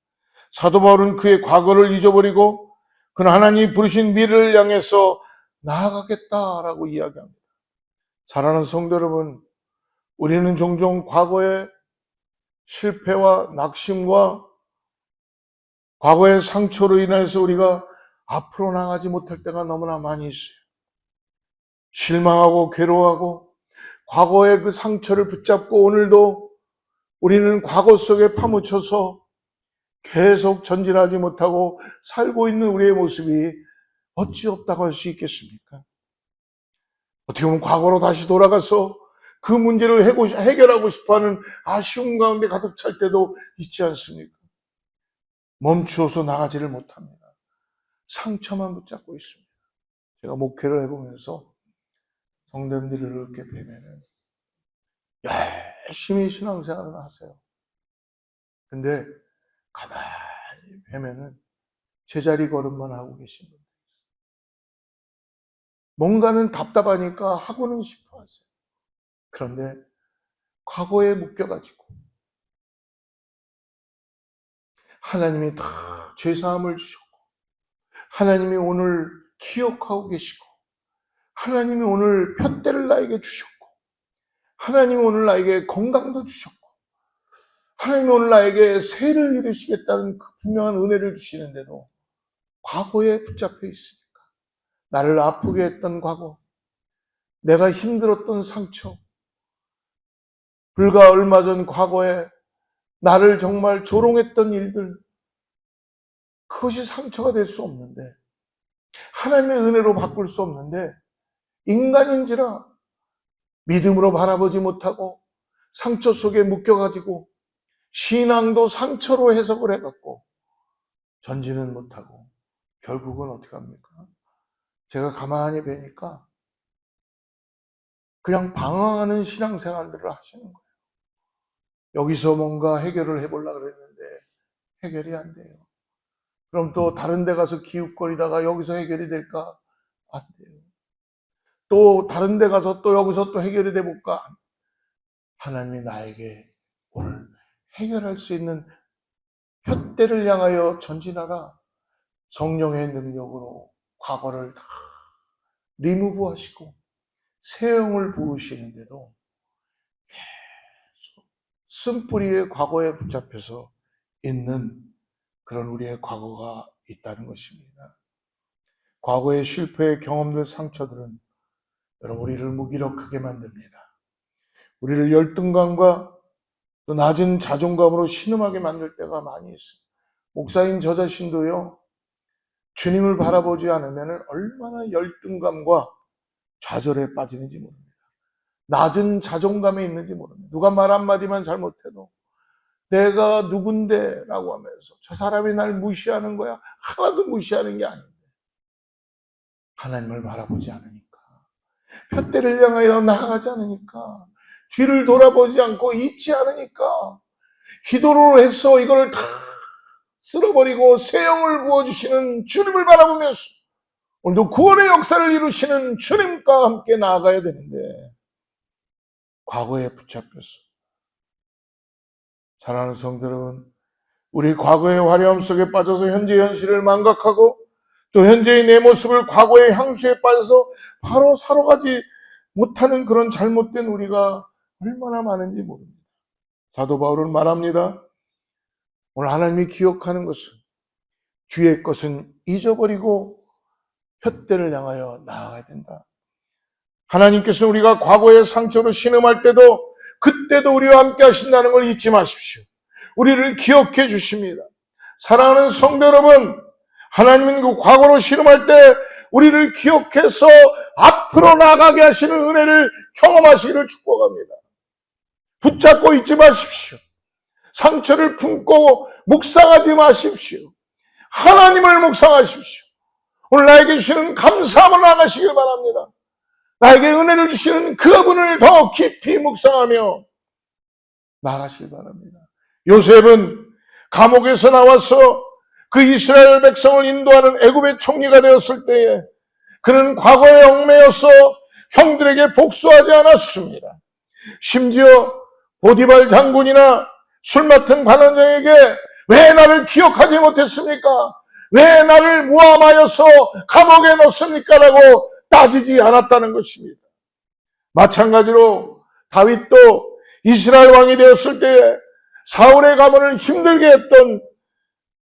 사도 바울은 그의 과거를 잊어버리고 그는 하나님이 부르신 미래를 향해서 나아가겠다라고 이야기합니다. 사랑하는 성도 여러분, 우리는 종종 과거의 실패와 낙심과 과거의 상처로 인해서 우리가 앞으로 나가지 못할 때가 너무나 많이 있어요. 실망하고 괴로워하고 과거의 그 상처를 붙잡고 오늘도 우리는 과거 속에 파묻혀서 계속 전진하지 못하고 살고 있는 우리의 모습이 어찌 없다고 할 수 있겠습니까? 어떻게 보면 과거로 다시 돌아가서 그 문제를 해결하고 싶어하는 아쉬움 가운데 가득 찰 때도 있지 않습니까? 멈추어서 나가지를 못합니다. 상처만 붙잡고 있습니다. 제가 목회를 해보면서 성도님들을 이렇게 뵈면은 열심히 신앙생활을 하세요. 근데 가만히 뵈면은 제자리 걸음만 하고 계신 분들. 뭔가는 답답하니까 하고는 싶어 하세요. 그런데 과거에 묶여가지고 하나님이 다 죄사함을 주셨고 하나님이 오늘 기억하고 계시고 하나님이 오늘 편대를 나에게 주셨고 하나님이 오늘 나에게 건강도 주셨고 하나님이 오늘 나에게 새를 이루시겠다는 그 분명한 은혜를 주시는데도 과거에 붙잡혀 있습니까? 나를 아프게 했던 과거, 내가 힘들었던 상처, 불과 얼마 전 과거에 나를 정말 조롱했던 일들, 그것이 상처가 될 수 없는데 하나님의 은혜로 바꿀 수 없는데 인간인지라 믿음으로 바라보지 못하고 상처 속에 묶여가지고 신앙도 상처로 해석을 해갖고 전진은 못하고 결국은 어떻게 합니까? 제가 가만히 뵈니까 그냥 방황하는 신앙생활들을 하시는 거예요. 여기서 뭔가 해결을 해보려고 그랬는데 해결이 안 돼요. 그럼 또 다른 데 가서 기웃거리다가 여기서 해결이 될까? 안 돼요. 또 다른 데 가서 또 여기서 또 해결이 돼볼까? 하나님이 나에게 오늘 해결할 수 있는 푯대를 향하여 전진하라. 성령의 능력으로 과거를 다 리무브 하시고 새 영을 부으시는데도 계속 쓴뿌리의 과거에 붙잡혀서 있는 그런 우리의 과거가 있다는 것입니다. 과거의 실패의 경험들, 상처들은 여러분 우리를 무기력하게 만듭니다. 우리를 열등감과 또 낮은 자존감으로 신음하게 만들 때가 많이 있습니다. 목사인 저 자신도요, 주님을 바라보지 않으면 얼마나 열등감과 좌절에 빠지는지 모릅니다. 낮은 자존감에 있는지 모릅니다. 누가 말 한마디만 잘못해도 내가 누군데 라고 하면서 저 사람이 날 무시하는 거야. 하나도 무시하는 게 아닌데 하나님을 바라보지 않으니까, 푯대를 향하여 나아가지 않으니까, 뒤를 돌아보지 않고 잊지 않으니까 기도로 해서 이걸 다 쓸어버리고 새 영을 부어주시는 주님을 바라보면서 오늘도 구원의 역사를 이루시는 주님과 함께 나아가야 되는데 과거에 붙잡혀서, 사랑하는 성도 여러분, 우리 과거의 화려함 속에 빠져서 현재 현실을 망각하고 또 현재의 내 모습을 과거의 향수에 빠져서 바로 살아가지 못하는 그런 잘못된 우리가 얼마나 많은지 모릅니다. 사도 바울은 말합니다. 오늘 하나님이 기억하는 것은 뒤의 것은 잊어버리고 푯대를 향하여 나아가야 된다. 하나님께서는 우리가 과거의 상처로 신음할 때도 그때도 우리와 함께 하신다는 걸 잊지 마십시오. 우리를 기억해 주십니다. 사랑하는 성도 여러분, 하나님은 그 과거로 신음할 때 우리를 기억해서 앞으로 나가게 하시는 은혜를 경험하시기를 축복합니다. 붙잡고 있지 마십시오. 상처를 품고 묵상하지 마십시오. 하나님을 묵상하십시오. 오늘 나에게 주시는 감사함을 나가시길 바랍니다. 나에게 은혜를 주시는 그분을 더 깊이 묵상하며 나가시길 바랍니다. 요셉은 감옥에서 나와서 그 이스라엘 백성을 인도하는 애굽의 총리가 되었을 때에 그는 과거에 얽매여서 형들에게 복수하지 않았습니다. 심지어 보디발 장군이나 술 맡은 관원장에게 왜 나를 기억하지 못했습니까? 왜 나를 모함하여서 감옥에 넣습니까? 라고 따지지 않았다는 것입니다. 마찬가지로 다윗도 이스라엘 왕이 되었을 때에 사울의 가문을 힘들게 했던,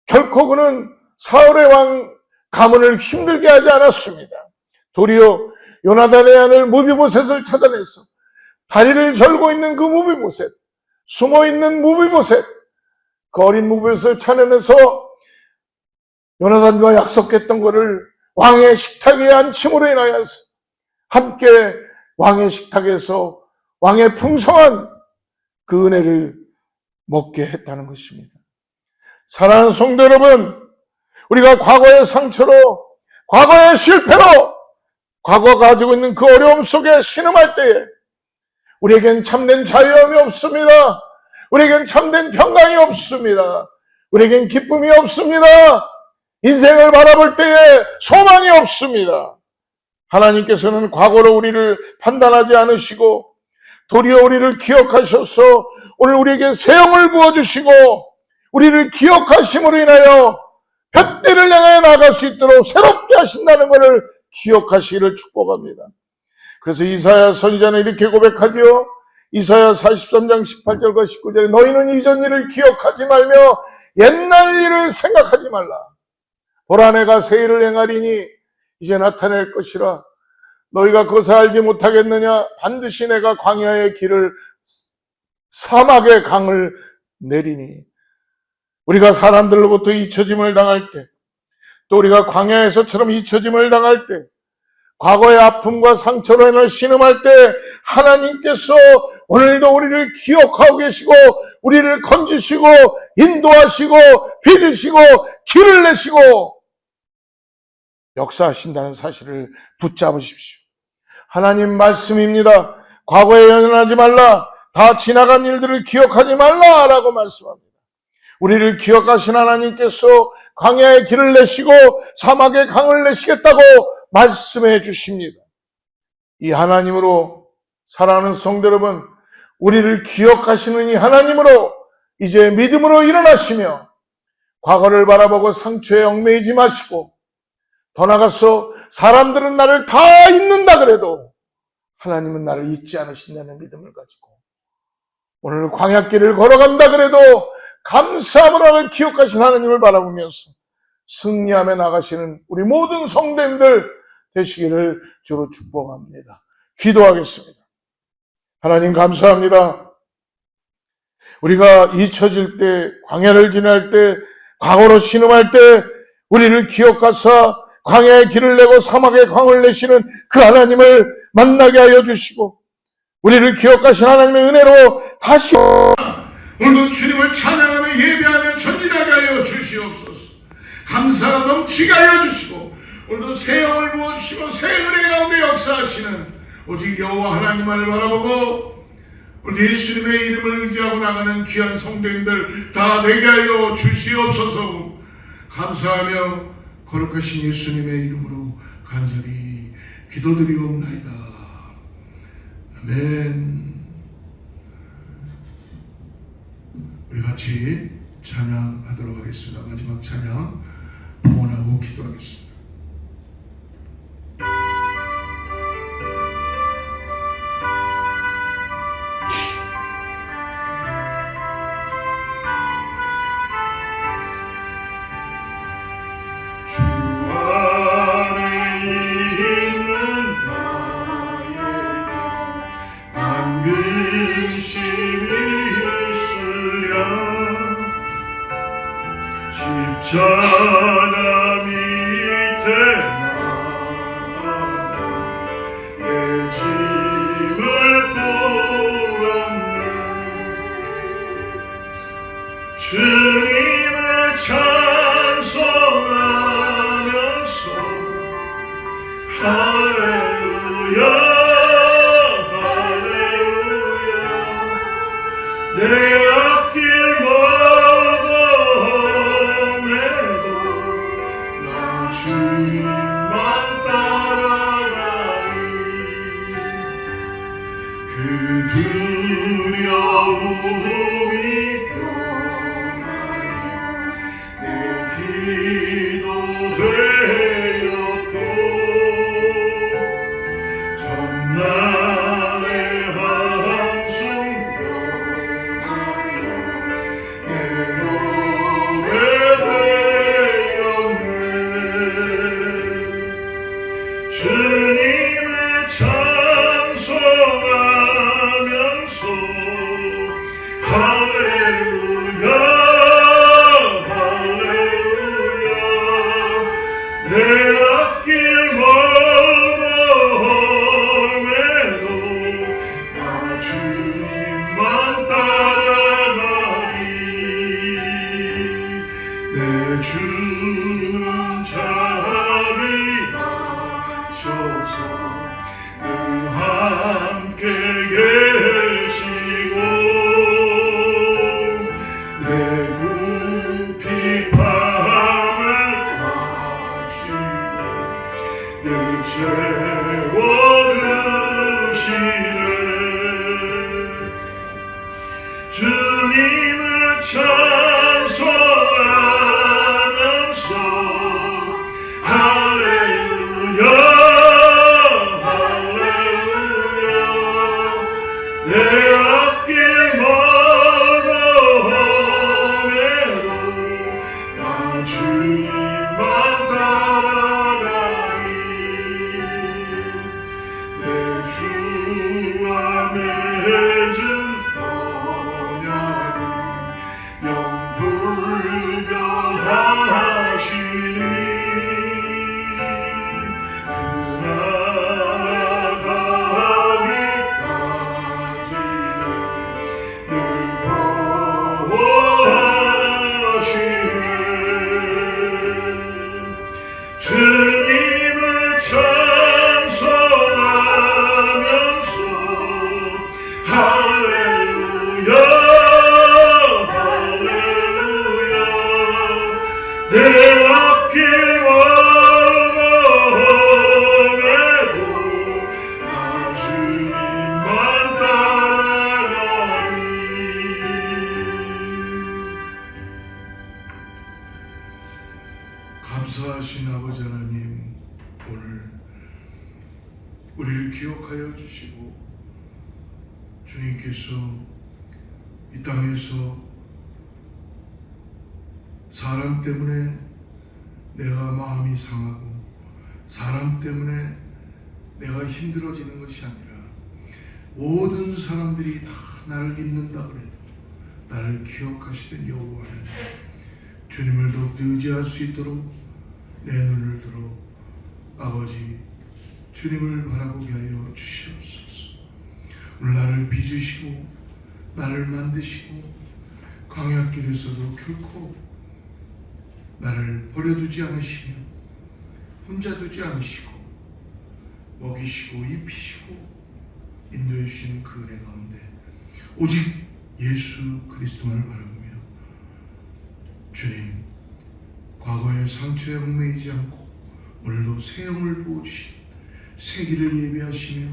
결코 그는 사울의 왕 가문을 힘들게 하지 않았습니다. 도리어 요나단의 아들 무비보셋을 찾아내서 다리를 절고 있는 그 무비보셋, 숨어있는 무비보셋, 그 어린 무비보셋을 찾아내서 요나단과 약속했던 것을 왕의 식탁에 앉힘으로 인하여서 함께 왕의 식탁에서 왕의 풍성한 그 은혜를 먹게 했다는 것입니다. 사랑하는 성도 여러분, 우리가 과거의 상처로, 과거의 실패로, 과거가 가지고 있는 그 어려움 속에 신음할 때에 우리에겐 참된 자유함이 없습니다. 우리에겐 참된 평강이 없습니다. 우리에겐 기쁨이 없습니다. 인생을 바라볼 때에 소망이 없습니다. 하나님께서는 과거로 우리를 판단하지 않으시고 도리어 우리를 기억하셔서 오늘 우리에게 새 영을 부어주시고 우리를 기억하심으로 인하여 볕대를 향해 나갈 수 있도록 새롭게 하신다는 것을 기억하시기를 축복합니다. 그래서 이사야 선지자는 이렇게 고백하지요. 이사야 43장 18절과 19절에 너희는 이전 일을 기억하지 말며 옛날 일을 생각하지 말라. 보라 내가 새 일을 행하리니 이제 나타낼 것이라. 너희가 그것을 알지 못하겠느냐? 반드시 내가 광야의 길을 사막의 강을 내리니. 우리가 사람들로부터 잊혀짐을 당할 때, 또 우리가 광야에서처럼 잊혀짐을 당할 때, 과거의 아픔과 상처로 인해 신음할 때 하나님께서 오늘도 우리를 기억하고 계시고 우리를 건지시고 인도하시고 빚으시고 길을 내시고 역사하신다는 사실을 붙잡으십시오. 하나님 말씀입니다. 과거에 연연하지 말라. 다 지나간 일들을 기억하지 말라라고 말씀합니다. 우리를 기억하신 하나님께서 광야의 길을 내시고 사막의 강을 내시겠다고 말씀해 주십니다. 이 하나님으로 사랑하는 성도 여러분, 우리를 기억하시는 이 하나님으로 이제 믿음으로 일어나시며 과거를 바라보고 상처에 얽매이지 마시고 더 나아가서 사람들은 나를 다 잊는다 그래도 하나님은 나를 잊지 않으신다는 믿음을 가지고 오늘 광야길을 걸어간다 그래도 감사함으로 나를 기억하신 하나님을 바라보면서 승리하며 나가시는 우리 모든 성도님들 되시기를 주로 축복합니다. 기도하겠습니다. 하나님 감사합니다. 우리가 잊혀질 때, 광야를 지날 때, 과거로 신음할 때 우리를 기억하사 광야의 길을 내고 사막의 강을 내시는 그 하나님을 만나게 하여 주시고 우리를 기억하신 하나님의 은혜로 다시 오늘도 주님을 찬양하며 예배하며 전진하게 하여 주시옵소서. 감사가 넘치게 하여 주시고 오늘도 새 영을 부어주시고 새 은혜 가운데 역사하시는 오직 여호와 하나님만을 바라보고 우리 예수님의 이름을 의지하고 나가는 귀한 성도님들 다 되게 하여 주시옵소서. 감사하며 거룩하신 예수님의 이름으로 간절히 기도드리옵나이다. 아멘. 우리 같이 찬양하도록 하겠습니다. 마지막 찬양 봉헌하고 기도하겠습니다. 주 안에 있는 나에게 난 근심이 십자가 밑에 나가 내 짐을 풀었네. 주님을 찬송하면서 할렐루야 할렐루야 내 앞길 주님만 따라가리. 그 두려움이 주시네. 주님을 찬송하면서 할렐루야 할렐루야. 내 앞길 멀고 험해도 나 주님만 따라가리. 내 주와 맺은 언약은 영불변하시니 그 나라 가기까지는 늘 보호하시네. 주님을 찬송하면서 할렐루야 할렐루야. 내 앞길 멀고 험해도 나 주님만 따라가리. 감사하신 아버지 하나님, 오늘 우리를 기억하여 주시고 주님께서 이 땅에서 사람 때문에 내가 마음이 상하고 사람 때문에 내가 힘들어지는 것이 아니라 모든 사람들이 다 나를 잊는다 그래도 나를 기억하시던 여호와 하나님, 주님을 더욱 의지할 수 있도록 내 눈을 들어 아버지 주님을 바라보게 하여 주시옵소서. 오늘 나를 빚으시고 나를 만드시고 광야길에서도 결코 나를 버려두지 않으시며 혼자 두지 않으시고 먹이시고 입히시고 인도해 주시는 그 은혜 가운데 오직 예수 그리스도만을 바라보며 주님, 과거의 상처에 얽매이지 않고 오늘도 새 영을 부어주신 새 길을 예비하시며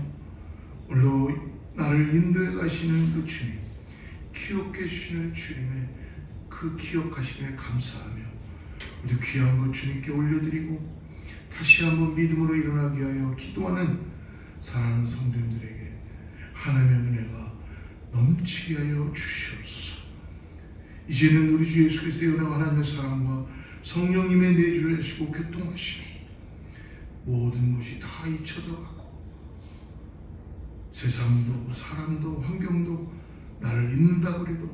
오늘도 나를 인도해 가시는 그 주님, 기억해 주시는 주님의 그 기억하심에 감사하며 우리 귀한 것 주님께 올려드리고 다시 한번 믿음으로 일어나게 하여 기도하는 사랑하는 성도님들에게 하나님의 은혜가 넘치게 하여 주시옵소서. 이제는 우리 주 예수 그리스도의 은혜와 하나님의 사랑과 성령님의 내주를 하시고 교통하시니 모든 것이 다 잊혀져 가고 세상도 사람도 환경도 나를 잊는다 그래도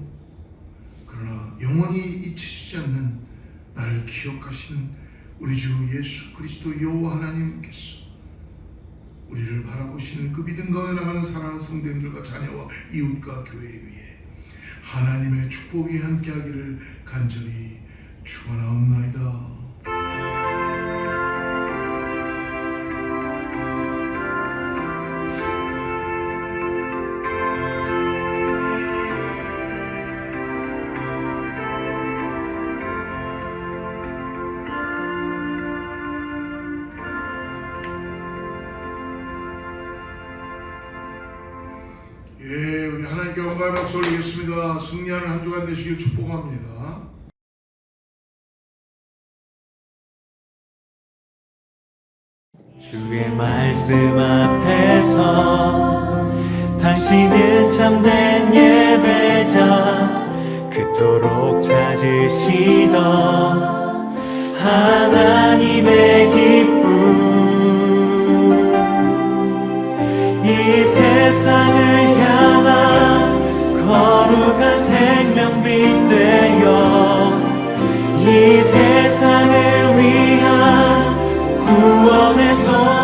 그러나 영원히 잊히지 않는 나를 기억하시는 우리 주 예수 그리스도 여호와 하나님께서 우리를 바라보시는 그 믿음 가운데 나가는 사랑하는 성도님들과 자녀와 이웃과 교회 위에 하나님의 축복이 함께하기를 간절히 축원하옵나이다. 예, 우리 하나님께 영광의 박수 올리겠습니다. 승리하는 한 주간 되시길 축복합니다. 주의 말씀 앞에서 당신은 참된 예배자, 그토록 찾으시던 하나님의 기쁨, 이 세상을 향한 거룩한 생명빛 되어 이 세상을 위한 구원의 손